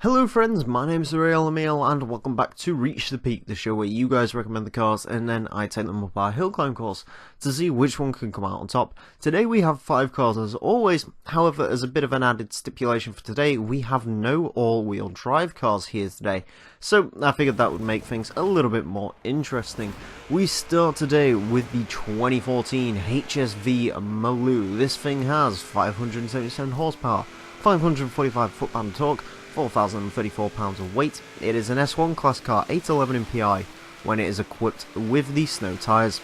Hello friends, my name is Emile and welcome back to Reach the Peak, the show where you guys recommend the cars and then I take them up our hill climb course to see which one can come out on top. Today we have 5 cars as always, however as a bit of an added stipulation for today, we have no all-wheel drive cars here today. So I figured that would make things a little bit more interesting. We start today with the 2014 HSV Maloo. This thing has 577 horsepower, 545 foot-pound torque, 4,034 pounds of weight. It is an S1 class car, 811 in PI, when it is equipped with the snow tyres.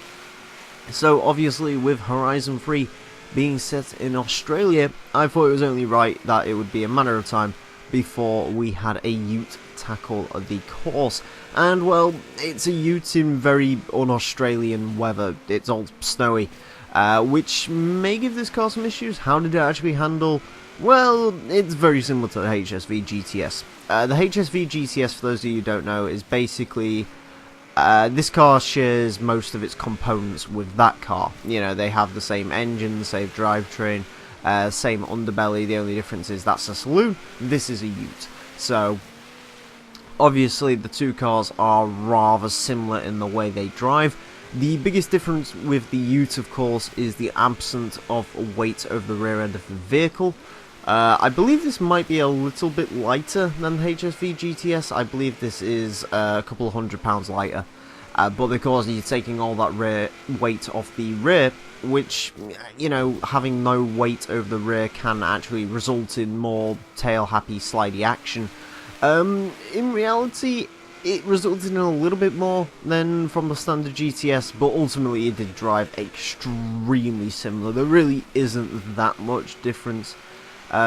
So obviously with Horizon 3 being set in Australia, I thought it was only right that it would be a matter of time before we had a ute tackle the course. And well, it's a ute in very un-Australian weather. It's all snowy, which may give this car some issues. How did it actually handle? Well, it's very similar to the HSV GTS. The HSV GTS, for those of you who don't know, is basically this car shares most of its components with that car. You know, they have the same engine, the same drivetrain, same underbelly. The only difference is that's a saloon, this is a ute. So obviously the two cars are rather similar in the way they drive. The biggest difference with the ute, of course, is the absence of weight over the rear end of the vehicle. I believe this might be a little bit lighter than the HSV GTS. I believe this is a couple of £100 lighter. But because you're taking all that rear weight off the rear, which, you know, having no weight over the rear can actually result in more tail-happy, slidey action. In reality, it resulted in a little bit more than from the standard GTS, but ultimately it did drive extremely similar. There really isn't that much difference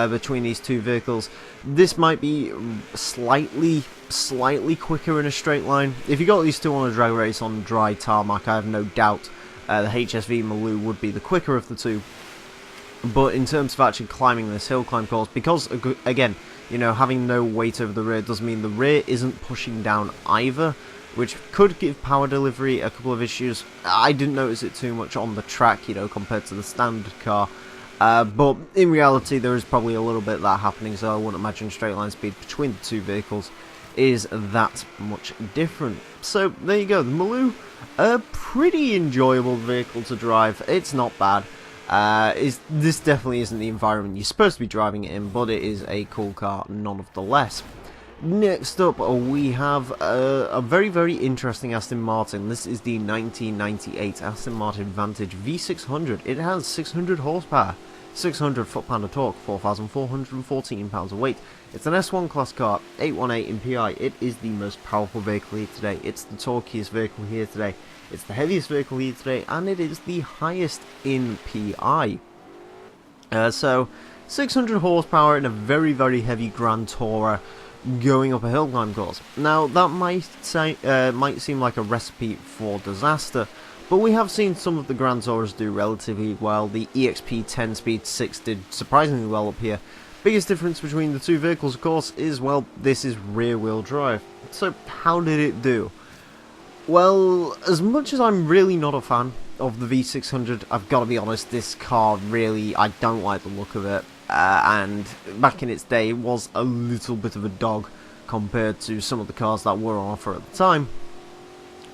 between these two vehicles. This might be slightly quicker in a straight line. If you got these two on a drag race on dry tarmac, I have no doubt the HSV Maloo would be the quicker of the two. But in terms of actually climbing this hill climb course, because again, you know, having no weight over the rear does mean the rear isn't pushing down either, which could give power delivery a couple of issues. I didn't notice it too much on the track, you know, compared to the standard car. But in reality there is probably a little bit of that happening, so I wouldn't imagine straight line speed between the two vehicles is that much different. So there you go, the Maloo, a pretty enjoyable vehicle to drive. It's not bad. This definitely isn't the environment you're supposed to be driving it in, but it is a cool car nonetheless. Next up we have a very interesting Aston Martin. This is the 1998 Aston Martin Vantage V600. It has 600 horsepower, 600 foot-pound of torque, 4,414 pounds of weight. It's an S1 class car, 818 in PI. It is the most powerful vehicle here today. It's the torquiest vehicle here today. It's the heaviest vehicle here today, and it is the highest in PI. So 600 horsepower in a very heavy Grand Tourer going up a hill climb course. Now that might seem like a recipe for disaster, but we have seen some of the Grand Tourers do relatively well. The EXP 10 Speed 6 did surprisingly well up here. Biggest difference between the two vehicles, of course, is, well, this is rear wheel drive. So how did it do? Well, as much as I'm really not a fan of the V600, I've got to be honest, this car really, I don't like the look of it. And back in its day, it was a little bit of a dog compared to some of the cars that were on offer at the time.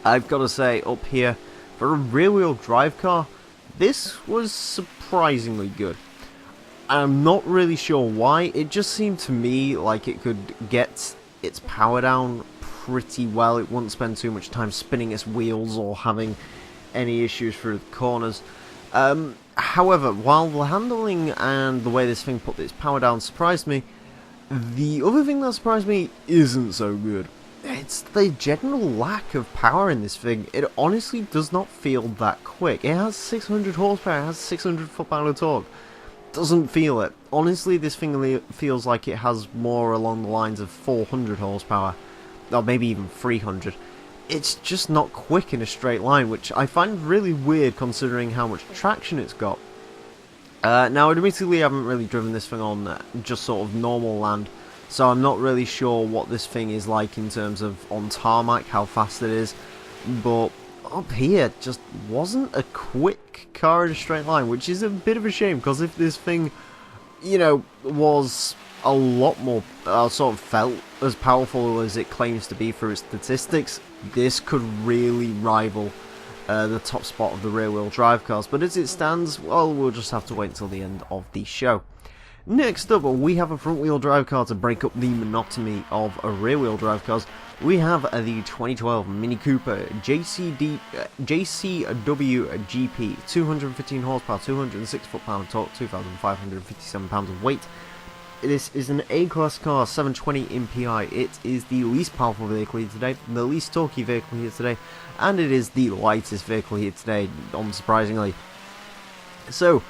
I've got to say, up here, for a rear-wheel drive car, this was surprisingly good. I'm not really sure why. It just seemed to me like it could get its power down pretty well. It wouldn't spend too much time spinning its wheels or having any issues through the corners. However, while the handling and the way this thing put its power down surprised me, the other thing that surprised me isn't so good. It's the general lack of power in this thing. It honestly does not feel that quick. It has 600 horsepower, it has 600 foot-pound of torque. Doesn't feel it. Honestly, this thing feels like it has more along the lines of 400 horsepower, or maybe even 300. It's just not quick in a straight line, which I find really weird considering how much traction it's got. Now, admittedly, I haven't really driven this thing on just sort of normal land, so I'm not really sure what this thing is like in terms of on tarmac, how fast it is, but up here just wasn't a quick car in a straight line, which is a bit of a shame, because if this thing, you know, was a lot more, sort of felt as powerful as it claims to be for its statistics, this could really rival the top spot of the rear-wheel drive cars. But as it stands, well, we'll just have to wait until the end of the show. Next up, we have a front-wheel drive car to break up the monotony of rear-wheel drive cars. We have the 2012 Mini Cooper JCWGP, 215 horsepower, 206 foot-pound of torque, 2,557 pounds of weight. This is an A-class car, 720 in PI. It is the least powerful vehicle here today, the least torquey vehicle here today, and it is the lightest vehicle here today, unsurprisingly. So,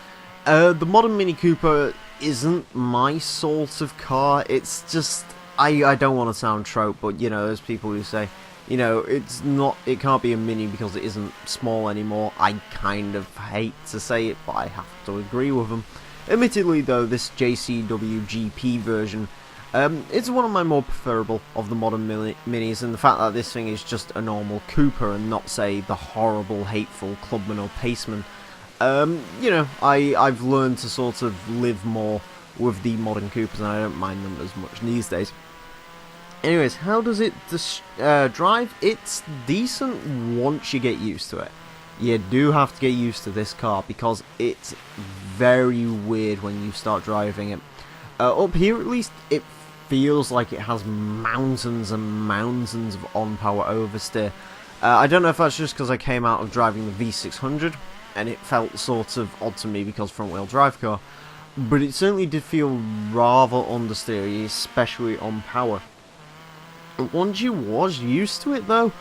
the modern Mini Cooper isn't my sort of car. It's just, I don't want to sound trope, but you know, there's people who say, you know, it can't be a Mini because it isn't small anymore. I kind of hate to say it, but I have to agree with them. Admittedly though, this JCWGP version, it's one of my more preferable of the modern minis, and the fact that this thing is just a normal Cooper and not, say, the horrible, hateful Clubman or Paceman, you know, I've learned to sort of live more with the modern Coopers, and I don't mind them as much these days. Anyways, how does it drive? It's decent once you get used to it. You do have to get used to this car because it's very weird when you start driving it. Up here at least, it feels like it has mountains and mountains of on-power oversteer. I don't know if that's just because I came out of driving the V600 and it felt sort of odd to me because front-wheel drive car, but it certainly did feel rather understeery, especially on power. Once you was used to it though,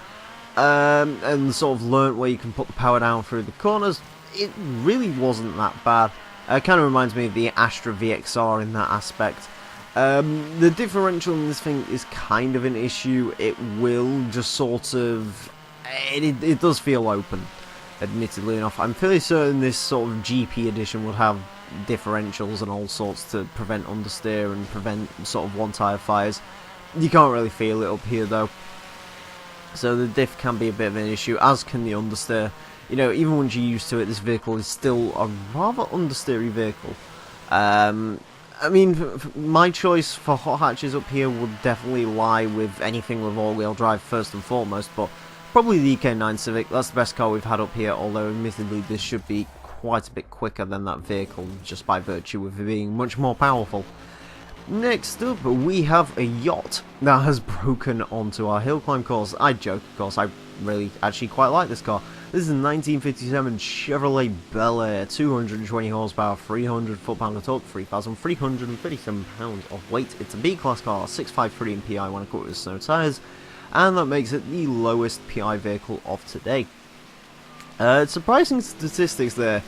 and sort of learnt where you can put the power down through the corners, it really wasn't that bad. It kind of reminds me of the Astra VXR in that aspect. The differential in this thing is kind of an issue. It will just sort of, it does feel open, admittedly enough. I'm fairly certain this sort of GP edition would have differentials and all sorts to prevent understeer and prevent sort of one-tire fires. You can't really feel it up here though. So the diff can be a bit of an issue, as can the understeer. You know, even once you're used to it, this vehicle is still a rather understeery vehicle. I mean, my choice for hot hatches up here would definitely lie with anything with all-wheel drive first and foremost, but probably the EK9 Civic. That's the best car we've had up here, although admittedly this should be quite a bit quicker than that vehicle, just by virtue of it being much more powerful. Next up, we have a yacht that has broken onto our hill climb course. I joke, of course, I really actually quite like this car. This is a 1957 Chevrolet Bel Air, 220 horsepower, 300 foot-pound of torque, 3,337 pounds of weight. It's a B-class car, 653 in PI when equipped with snow tyres, and that makes it the lowest PI vehicle of today. Surprising statistics there.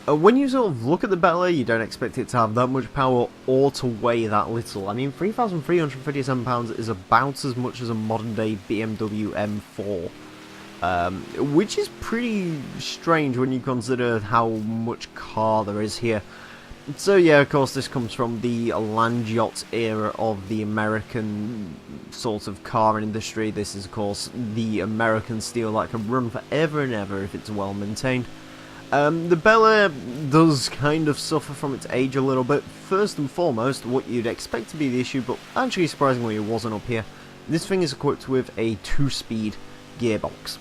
When you sort of look at the Bel Air, you don't expect it to have that much power or to weigh that little. I mean, 3,357 pounds is about as much as a modern-day BMW M4, which is pretty strange when you consider how much car there is here. So yeah, of course, this comes from the land yacht era of the American sort of car industry. This is, of course, the American steel that can run forever and ever if it's well maintained. The Bel Air does kind of suffer from its age a little bit. First and foremost, what you'd expect to be the issue, but actually surprisingly it wasn't up here. This thing is equipped with a 2-speed gearbox.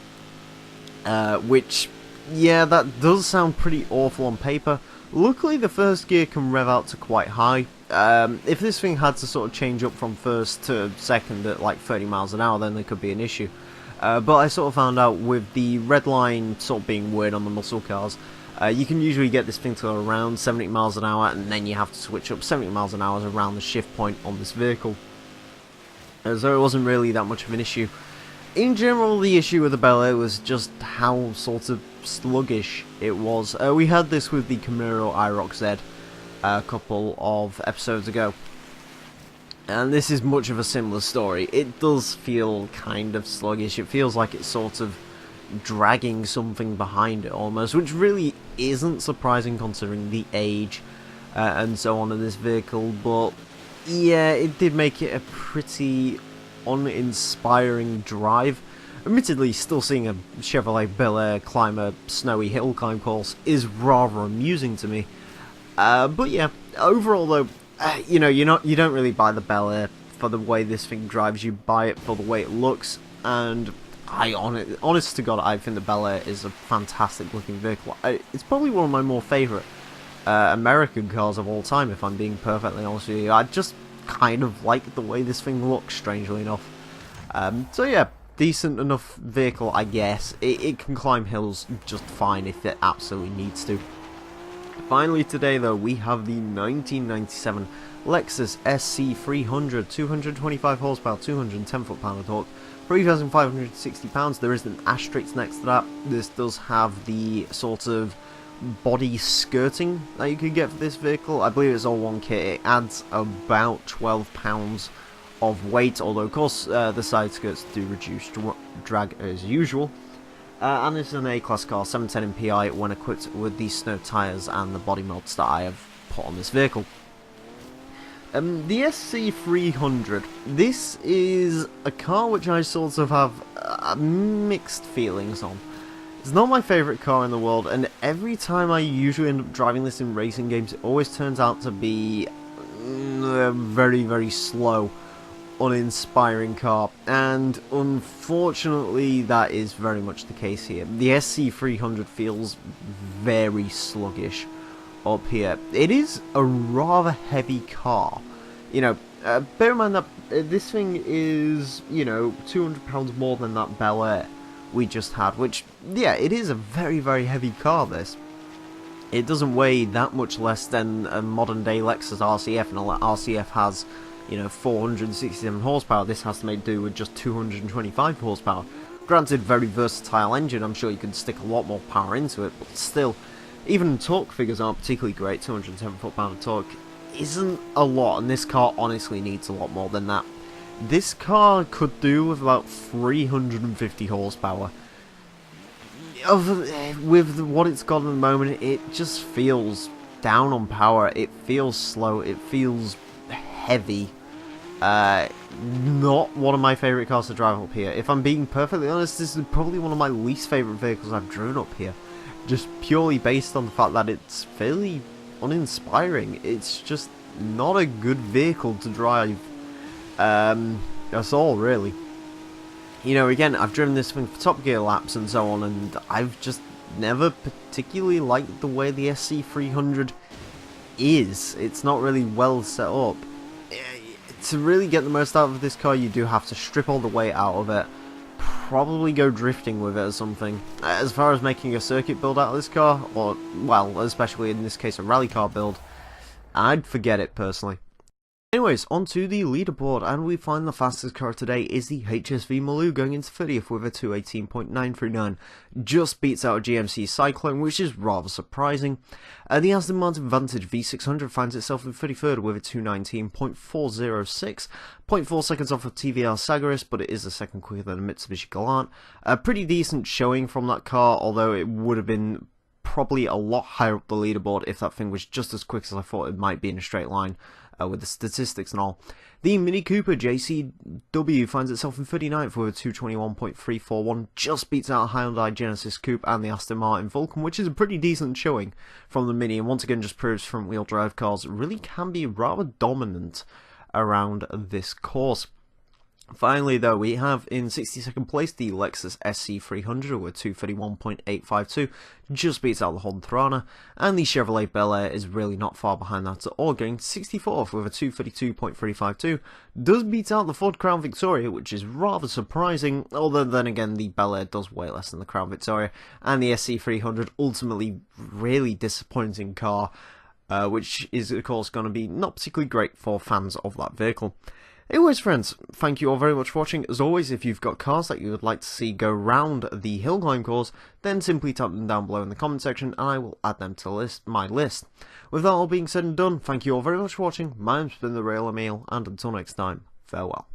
Which, yeah, that does sound pretty awful on paper. Luckily the first gear can rev out to quite high. If this thing had to sort of change up from first to second at like 30 miles an hour, then there could be an issue. But I sort of found out with the red line sort of being weird on the muscle cars, you can usually get this thing to around 70 miles an hour, and then you have to switch up 70 miles an hour around the shift point on this vehicle. So it wasn't really that much of an issue. In general, the issue with the Bel Air was just how sort of sluggish it was. We had this with the Camaro IROC Z a couple of episodes ago. And this is much of a similar story. It does feel kind of sluggish. It feels like it's sort of dragging something behind it almost, which really isn't surprising considering the age and so on of this vehicle. But yeah, it did make it a pretty uninspiring drive. Admittedly, still seeing a Chevrolet Bel Air climb a snowy hill climb course is rather amusing to me. But yeah, overall though, you know, you don't really buy the Bel Air for the way this thing drives. You buy it for the way it looks, and honest to God, I think the Bel Air is a fantastic looking vehicle. It's probably one of my more favourite American cars of all time, if I'm being perfectly honest with you. I just kind of like the way this thing looks, strangely enough. So yeah, decent enough vehicle, I guess. It can climb hills just fine if it absolutely needs to. Finally today though, we have the 1997 Lexus SC300, 225 horsepower, 210 foot-pound of torque, 3,560 pounds. There is an asterisk next to that. This does have the sort of body skirting that you could get for this vehicle. I believe it's all one kit. It adds about 12 pounds of weight, although of course the side skirts do reduce drag as usual. And this is an A-class car, 710 MPI, when equipped with the snow tyres and the body mods that I have put on this vehicle. The SC300, this is a car which I sort of have mixed feelings on. It's not my favourite car in the world, and every time I usually end up driving this in racing games, it always turns out to be a very, very slow, uninspiring car, and unfortunately that is very much the case here. The SC300 feels very sluggish up here. It is a rather heavy car, you know. Bear in mind that this thing is, you know, 200 pounds more than that Bel Air we just had, which, yeah, it is a very, very heavy car. This, it doesn't weigh that much less than a modern day Lexus RCF, and all that RCF has, you know, 467 horsepower. This has to make do with just 225 horsepower. Granted, very versatile engine. I'm sure you could stick a lot more power into it, but still, even torque figures aren't particularly great. 210 foot-pound of torque isn't a lot, and this car honestly needs a lot more than that. This car could do with about 350 horsepower. With what it's got at the moment, it just feels down on power. It feels slow. It feels heavy. Not one of my favourite cars to drive up here. If I'm being perfectly honest, this is probably one of my least favourite vehicles I've driven up here. Just purely based on the fact that it's fairly uninspiring. It's just not a good vehicle to drive. That's all, really. You know, again, I've driven this thing for Top Gear laps and so on, and I've just never particularly liked the way the SC300 is. It's not really well set up. To really get the most out of this car, you do have to strip all the weight out of it, probably go drifting with it or something. As far as making a circuit build out of this car, or, well, especially in this case a rally car build, I'd forget it personally. Anyways, on to the leaderboard, and we find the fastest car today is the HSV Maloo, going into 30th with a 218.939. Just beats out a GMC Cyclone, which is rather surprising. The Aston Martin Vantage V600 finds itself in 33rd with a 219.406. 0.4 seconds off of TVR Sagaris, but it is a second quicker than a Mitsubishi Galant. A pretty decent showing from that car, although it would have been probably a lot higher up the leaderboard if that thing was just as quick as I thought it might be in a straight line. With the statistics and all. The Mini Cooper JCW finds itself in 39th with a 221.341, just beats out a Hyundai Genesis Coupe and the Aston Martin Vulcan, which is a pretty decent showing from the Mini, and once again just proves front wheel drive cars really can be rather dominant around this course. Finally, though, we have in 62nd place the Lexus SC300 with 231.852, just beats out the Honda Thorana, and the Chevrolet Bel Air is really not far behind that at all, getting 64th with a 232.352, does beat out the Ford Crown Victoria, which is rather surprising, although then again the Bel Air does weigh less than the Crown Victoria, and the SC300 ultimately really disappointing car, which is of course going to be not particularly great for fans of that vehicle. Anyways, friends, thank you all very much for watching. As always, if you've got cars that you would like to see go round the hill climb course, then simply type them down below in the comment section and I will add them to my list. With that all being said and done, thank you all very much for watching. My name's been the Real Emile, and until next time, farewell.